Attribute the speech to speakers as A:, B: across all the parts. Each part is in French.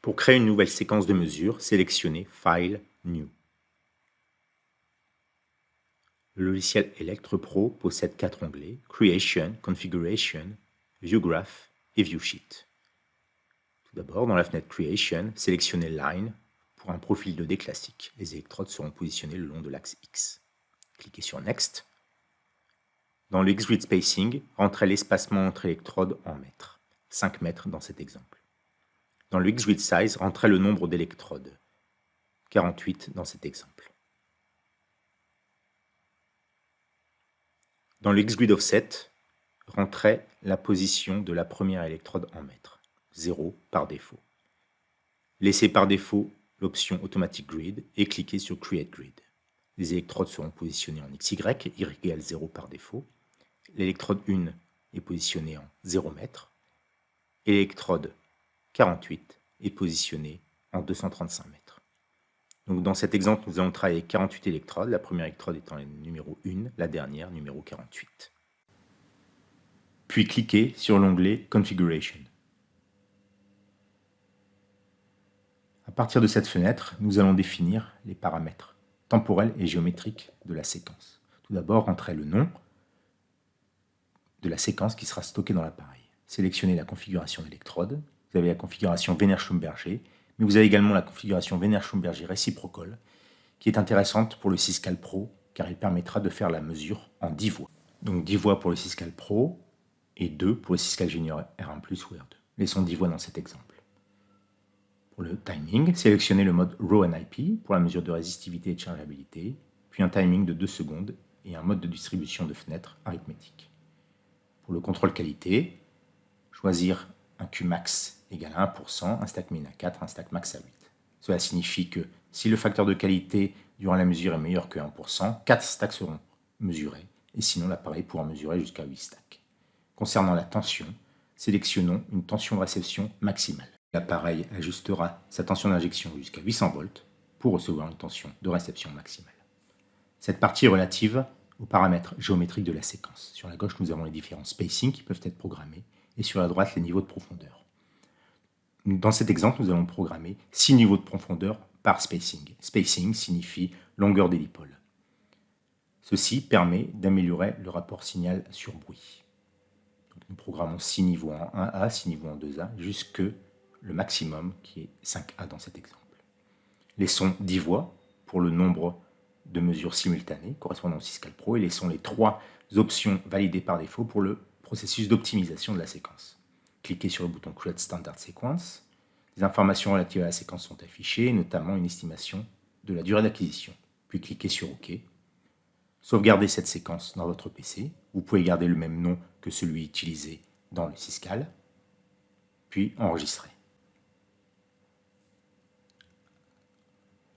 A: Pour créer une nouvelle séquence de mesure, sélectionnez File, New. Le logiciel ElectrePro possède 4 onglets, Creation, Configuration, View Graph et View Sheet. Tout d'abord, dans la fenêtre Creation, sélectionnez Line pour un profil 2D classique. Les électrodes seront positionnées le long de l'axe X. Cliquez sur Next. Dans le XGrid Spacing, rentrez l'espacement entre électrodes en mètres, 5 mètres dans cet exemple. Dans le XGrid Size, rentrez le nombre d'électrodes, 48 dans cet exemple. Dans le XGrid Offset, rentrez la position de la première électrode en mètres, 0 par défaut. Laissez par défaut l'option Automatic Grid et cliquez sur Create Grid. Les électrodes seront positionnées en XY, Y égale 0 par défaut. L'électrode 1 est positionnée en 0 mètres. Et l'électrode 48 est positionnée en 235 mètres. Donc dans cet exemple, nous allons travailler avec 48 électrodes, la première électrode étant la numéro 1, la dernière numéro 48. Puis cliquez sur l'onglet Configuration. À partir de cette fenêtre, nous allons définir les paramètres temporels et géométriques de la séquence. Tout d'abord, rentrez le nom de la séquence qui sera stockée dans l'appareil. Sélectionnez la configuration d'électrode. Vous avez la configuration Wiener-Schlumberger, mais vous avez également la configuration Wiener-Schlumberger Reciprocal, qui est intéressante pour le Syscal Pro, car il permettra de faire la mesure en 10 voies. Donc 10 voies pour le Syscal Pro et 2 pour le Syscal Junior R1+, ou R2. Laissons 10 voies dans cet exemple. Pour le timing, sélectionnez le mode Raw NIP pour la mesure de résistivité et de chargeabilité, puis un timing de 2 secondes et un mode de distribution de fenêtres arithmétique. Pour le contrôle qualité, choisir un Qmax égale à 1%, un stack min à 4, un stack max à 8. Cela signifie que si le facteur de qualité durant la mesure est meilleur que 1%, 4 stacks seront mesurés, et sinon l'appareil pourra mesurer jusqu'à 8 stacks. Concernant la tension, sélectionnons une tension de réception maximale. L'appareil ajustera sa tension d'injection jusqu'à 800 volts pour recevoir une tension de réception maximale. Cette partie est relative aux paramètres géométriques de la séquence. Sur la gauche, nous avons les différents spacings qui peuvent être programmés, et sur la droite, les niveaux de profondeur. Dans cet exemple, nous allons programmer 6 niveaux de profondeur par spacing. Spacing signifie longueur des dipoles. Ceci permet d'améliorer le rapport signal sur bruit. Donc, nous programmons 6 niveaux en 1A, 6 niveaux en 2A, jusque le maximum qui est 5A dans cet exemple. Laissons 10 voies pour le nombre de mesures simultanées correspondant au Syscal Pro et laissons les 3 options validées par défaut pour le processus d'optimisation de la séquence. Cliquez sur le bouton Create Standard Sequence. Les informations relatives à la séquence sont affichées, notamment une estimation de la durée d'acquisition. Puis cliquez sur OK. Sauvegardez cette séquence dans votre PC. Vous pouvez garder le même nom que celui utilisé dans le Syscal, puis enregistrer.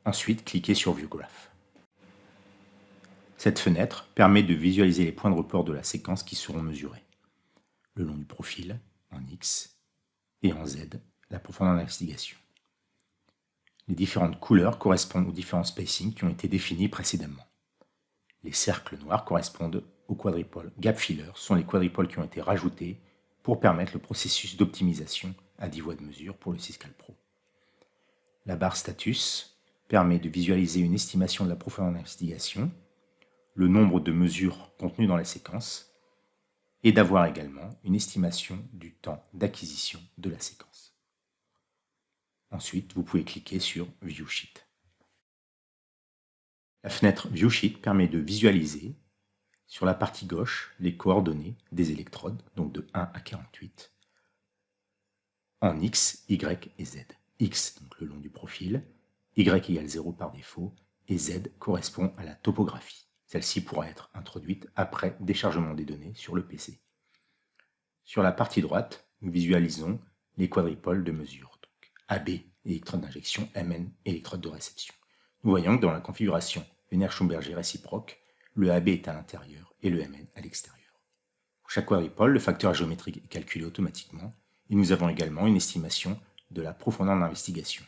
A: Ensuite, cliquez sur View Graph. Cette fenêtre permet de visualiser les points de report de la séquence qui seront mesurés. Le long du profil, en X, et en Z, la profondeur d'investigation. Les différentes couleurs correspondent aux différents spacings qui ont été définis précédemment. Les cercles noirs correspondent aux quadripoles gap filler, ce sont les quadripoles qui ont été rajoutés pour permettre le processus d'optimisation à 10 voies de mesure pour le Syscal Pro. La barre status permet de visualiser une estimation de la profondeur d'investigation, le nombre de mesures contenues dans la séquence, et d'avoir également une estimation du temps d'acquisition de la séquence. Ensuite, vous pouvez cliquer sur View Sheet. La fenêtre View Sheet permet de visualiser sur la partie gauche les coordonnées des électrodes, donc de 1 à 48, en X, Y et Z. X, donc le long du profil, Y égale 0 par défaut, et Z correspond à la topographie. Celle-ci pourra être introduite après déchargement des données sur le PC. Sur la partie droite, nous visualisons les quadripoles de mesure. Donc AB, électrode d'injection, MN, électrode de réception. Nous voyons que dans la configuration Wiener-Schlumberger réciproque, le AB est à l'intérieur et le MN à l'extérieur. Pour chaque quadripole, le facteur géométrique est calculé automatiquement et nous avons également une estimation de la profondeur d'investigation.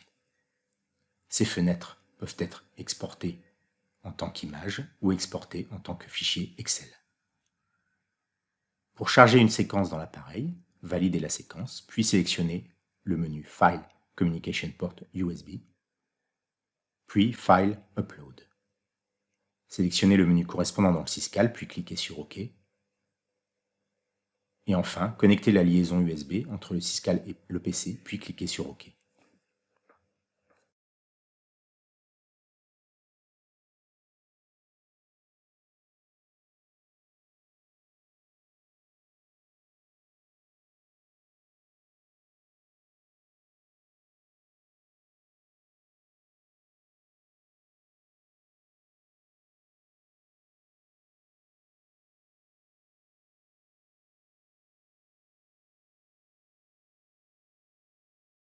A: Ces fenêtres peuvent être exportées en tant qu'image ou exportées en tant que fichier Excel. Pour charger une séquence dans l'appareil, validez la séquence, puis sélectionnez le menu File, Communication Port USB, puis File Upload. Sélectionnez le menu correspondant dans le Syscall, puis cliquez sur OK. Et enfin, connectez la liaison USB entre le Syscall et le PC, puis cliquez sur OK.